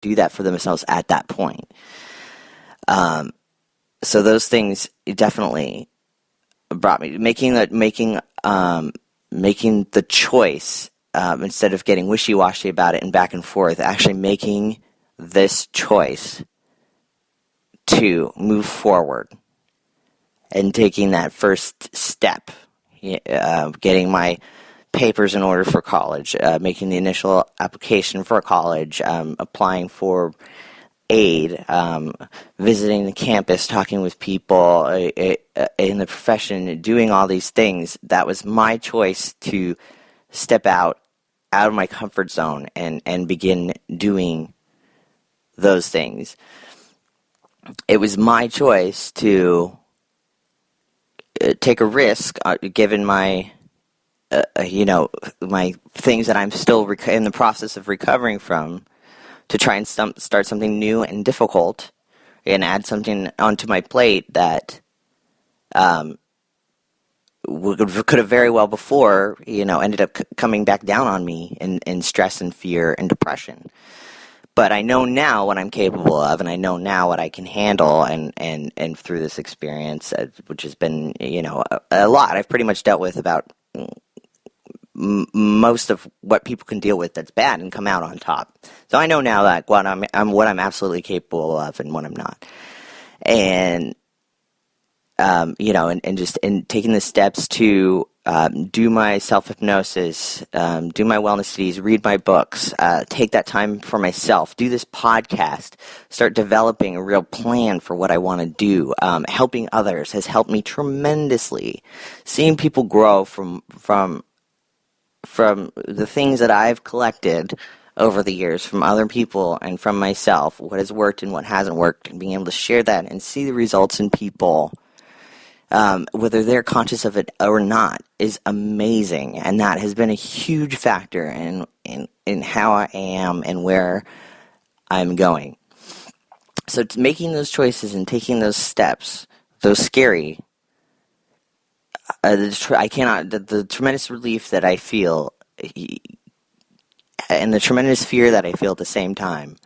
do that for themselves at that point. So those things definitely brought me making the choice, instead of getting wishy-washy about it and back and forth, actually making this choice to move forward and taking that first step, getting my papers in order for college, making the initial application for college, applying for aid, visiting the campus, talking with people in the profession, doing all these things. That was my choice to step out of my comfort zone and begin doing those things. It was my choice to take a risk, given my my things that I'm still in the process of recovering from, to try and start something new and difficult and add something onto my plate that could have very well before, ended up coming back down on me in stress and fear and depression. But I know now what I'm capable of, and I know now what I can handle, and through this experience, which has been, a lot. I've pretty much dealt with about most of what people can deal with that's bad and come out on top. So I know now that what I'm absolutely capable of and what I'm not. And and taking the steps to do my self-hypnosis, do my wellness studies, read my books, take that time for myself, do this podcast, start developing a real plan for what I want to do. Helping others has helped me tremendously. Seeing people grow from the things that I've collected over the years from other people and from myself, what has worked and what hasn't worked, and being able to share that and see the results in people, whether they're conscious of it or not, is amazing. And that has been a huge factor in how I am and where I'm going. So making those choices and taking those steps, though scary, the tremendous relief that I feel and the tremendous fear that I feel at the same time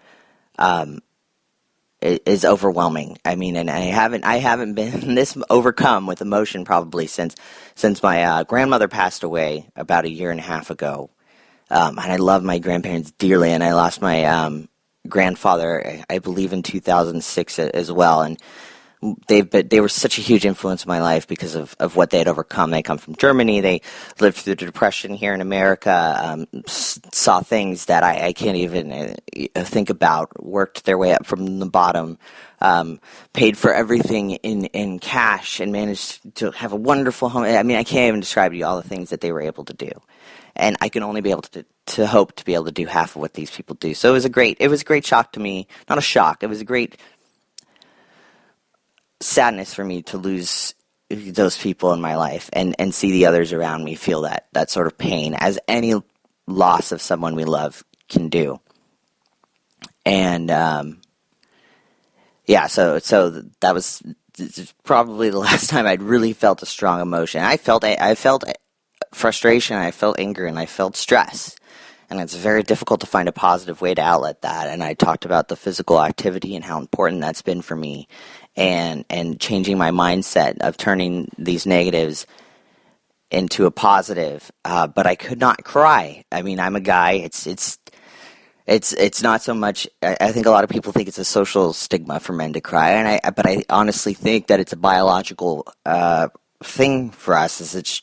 is overwhelming. I mean, and I haven't been this overcome with emotion probably since my grandmother passed away about 1.5 years ago. And I love my grandparents dearly, and I lost my grandfather, I believe, in 2006 as well. And they were such a huge influence in my life because of what they had overcome. They come from Germany. They lived through the Depression here in America, saw things that I can't even think about, worked their way up from the bottom, paid for everything in cash, and managed to have a wonderful home. I mean, I can't even describe to you all the things that they were able to do. And I can only be able to hope to be able to do half of what these people do. So it was a great shock to me. Not a shock. It was a great sadness for me to lose those people in my life and see the others around me feel that sort of pain, as any loss of someone we love can do. And so that was probably the last time I'd really felt a strong emotion. I felt frustration, I felt anger, and I felt stress. And it's very difficult to find a positive way to outlet that. And I talked about the physical activity and how important that's been for me, and changing my mindset of turning these negatives into a positive. But I could not cry. I mean, I'm a guy. It's not so much. I think a lot of people think it's a social stigma for men to cry, but I honestly think that it's a biological thing for us. It's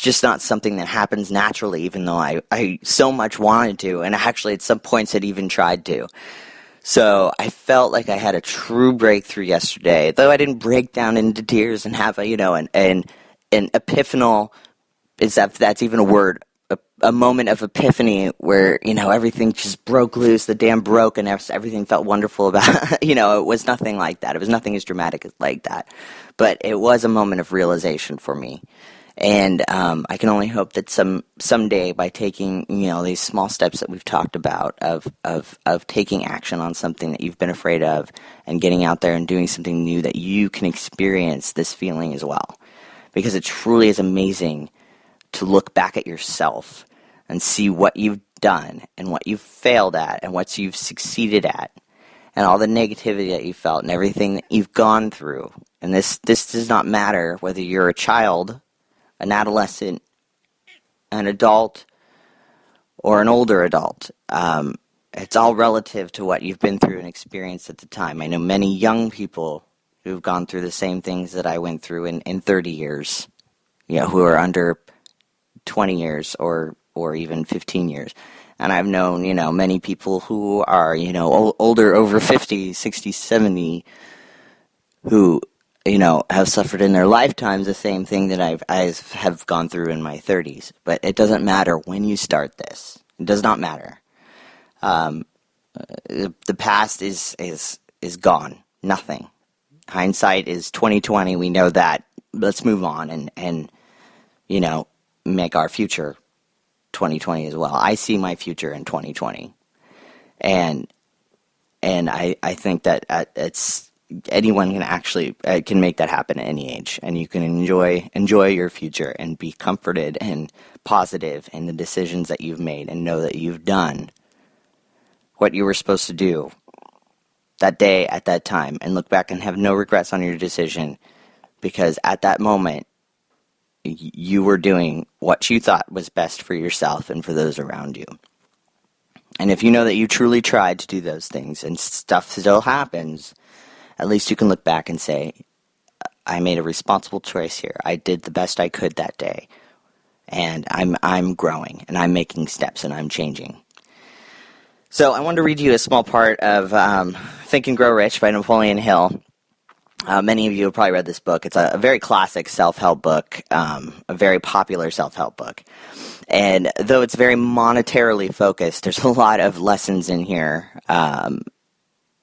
just not something that happens naturally, even though I so much wanted to, and actually at some points had even tried to. So I felt like I had a true breakthrough yesterday, though I didn't break down into tears and have an epiphanal, if that's even a word, a moment of epiphany where, everything just broke loose, the dam broke, and everything felt wonderful about, it was nothing like that. It was nothing as dramatic like that. But it was a moment of realization for me. And I can only hope that someday, by taking these small steps that we've talked about of taking action on something that you've been afraid of and getting out there and doing something new, that you can experience this feeling as well, because it truly is amazing to look back at yourself and see what you've done and what you've failed at and what you've succeeded at and all the negativity that you felt and everything that you've gone through. And this does not matter whether you're a child, an adolescent, an adult, or an older adult. It's all relative to what you've been through and experienced at the time. I know many young people who've gone through the same things that I went through in 30 years, who are under 20 years or even 15 years. And I've known, many people who are, older, over 50, 60, 70, who, have suffered in their lifetimes the same thing that I have gone through in my 30s. But it doesn't matter when you start this. It does not matter. The past is gone. Nothing. Hindsight is 20/20. We know that. Let's move on and make our future 2020 as well. I see my future in 2020, and I think that it's anyone can actually can make that happen at any age, and you can enjoy your future and be comforted and positive in the decisions that you've made, and know that you've done what you were supposed to do that day at that time, and look back and have no regrets on your decision, because at that moment you were doing what you thought was best for yourself and for those around you. And if you know that you truly tried to do those things and stuff still happens, at least you can look back and say, I made a responsible choice here. I did the best I could that day. And I'm growing, and I'm making steps, and I'm changing. So I wanted to read you a small part of Think and Grow Rich by Napoleon Hill. Many of you have probably read this book. It's a very classic self-help book, a very popular self-help book. And though it's very monetarily focused, there's a lot of lessons in here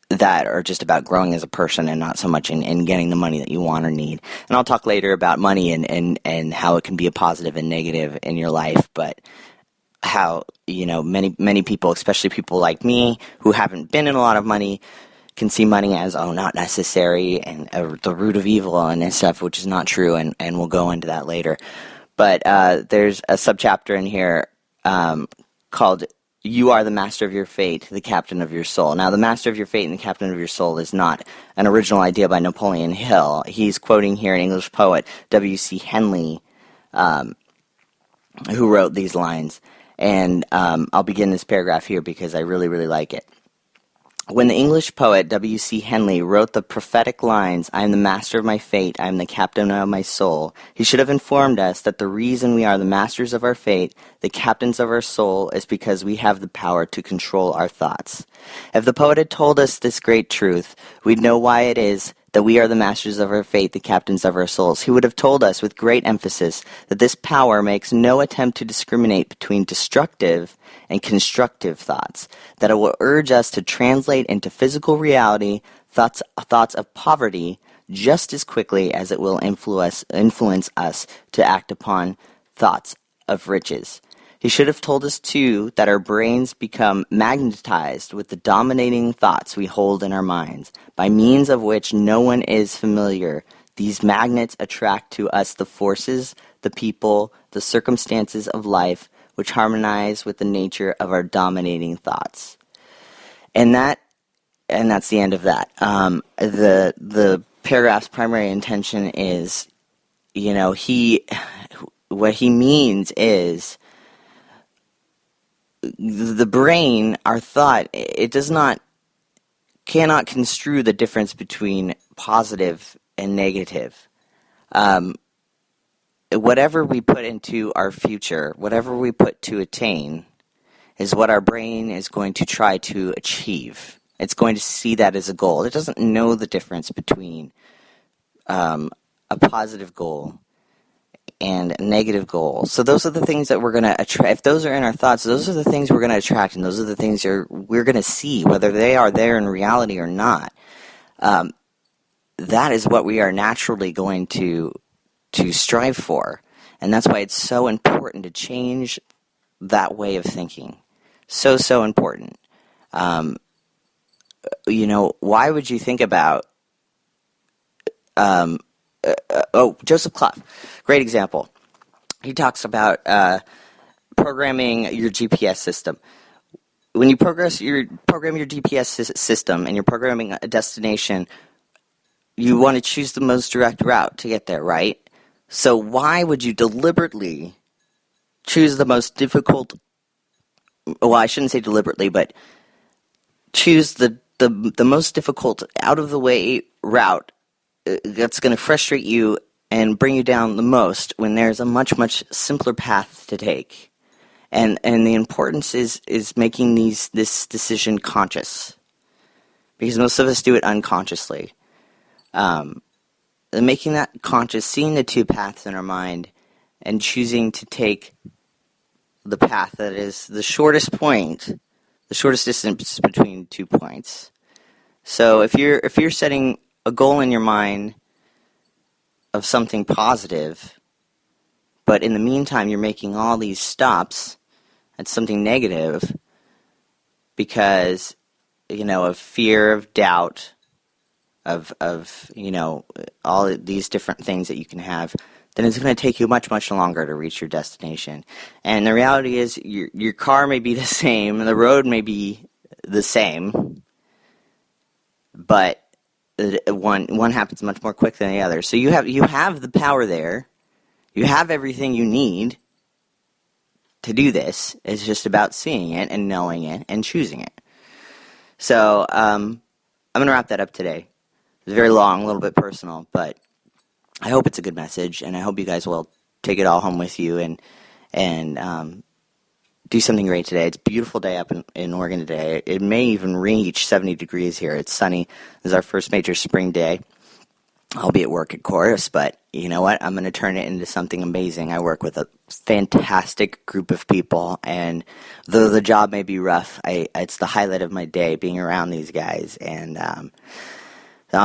that are just about growing as a person, and not so much in getting the money that you want or need. And I'll talk later about money and how it can be a positive and negative in your life, but how, many people, especially people like me who haven't been in a lot of money, can see money as, not necessary and the root of evil and stuff, which is not true, and we'll go into that later. But there's a subchapter in here called You Are the Master of Your Fate, the Captain of Your Soul. Now, the Master of Your Fate and the Captain of Your Soul is not an original idea by Napoleon Hill. He's quoting here an English poet, W.C. Henley, who wrote these lines. And I'll begin this paragraph here because I really, really like it. When the English poet W.C. Henley wrote the prophetic lines, I am the master of my fate, I am the captain of my soul, he should have informed us that the reason we are the masters of our fate, the captains of our soul, is because we have the power to control our thoughts. If the poet had told us this great truth, we'd know why it is that we are the masters of our fate, the captains of our souls. He would have told us with great emphasis that this power makes no attempt to discriminate between destructive and constructive thoughts, that it will urge us to translate into physical reality thoughts of poverty just as quickly as it will influence us to act upon thoughts of riches. He should have told us, too, that our brains become magnetized with the dominating thoughts we hold in our minds, by means of which no one is familiar. These magnets attract to us the forces, the people, the circumstances of life, which harmonize with the nature of our dominating thoughts. And that's the end of that. The paragraph's primary intention is, what he means is, the brain, our thought, it cannot construe the difference between positive and negative. Whatever we put into our future, whatever we put to attain, is what our brain is going to try to achieve. It's going to see that as a goal. It doesn't know the difference between a positive goal and a negative goal. So those are the things that we're going to attract. If those are in our thoughts, those are the things we're going to attract, and those are the things we're going to see, whether they are there in reality or not. That is what we are naturally going to strive for, and that's why it's so important to change that way of thinking. So important. Why would you think about Joseph Clough, great example. He talks about programming your GPS system. When you program your GPS system and you're programming a destination, you want to choose the most direct route to get there, right? So why would you deliberately choose the most difficult, well, I shouldn't say deliberately, but choose the most difficult, out-of-the-way route that's going to frustrate you and bring you down the most when there's a much, much simpler path to take? And the importance is making this decision conscious, because most of us do it unconsciously. Making that conscious, seeing the two paths in our mind, and choosing to take the path that is the shortest point, the shortest distance between 2 points. So if you're setting a goal in your mind of something positive, but in the meantime you're making all these stops at something negative because, of fear, of doubt, of all these different things that you can have, then it's going to take you much, much longer to reach your destination. And the reality is your car may be the same, the road may be the same, but one happens much more quick than the other. So you have the power there. You have everything you need to do this. It's just about seeing it and knowing it and choosing it. So I'm going to wrap that up today. It's very long, a little bit personal, but I hope it's a good message, and I hope you guys will take it all home with you and do something great today. It's a beautiful day up in Oregon today. It may even reach 70 degrees here. It's sunny. This is our first major spring day. I'll be at work, of course, but you know what? I'm going to turn it into something amazing. I work with a fantastic group of people, and though the job may be rough, it's the highlight of my day, being around these guys, and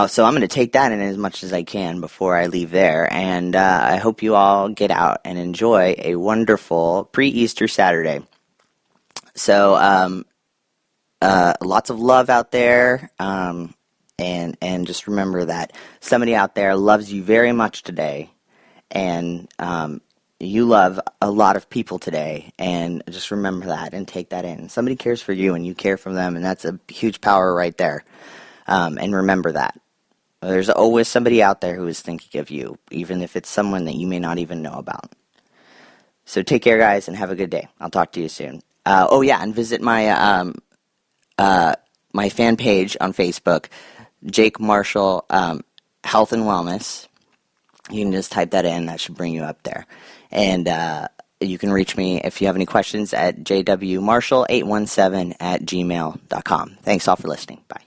so I'm going to take that in as much as I can before I leave there, and I hope you all get out and enjoy a wonderful pre-Easter Saturday. So lots of love out there, and just remember that somebody out there loves you very much today, and you love a lot of people today, and just remember that and take that in. Somebody cares for you, and you care for them, and that's a huge power right there. And remember that. There's always somebody out there who is thinking of you, even if it's someone that you may not even know about. So take care, guys, and have a good day. I'll talk to you soon. And visit my my fan page on Facebook, Jake Marshall Health and Wellness. You can just type that in. That should bring you up there. And you can reach me if you have any questions at jwmarshall817@gmail.com. Thanks all for listening. Bye.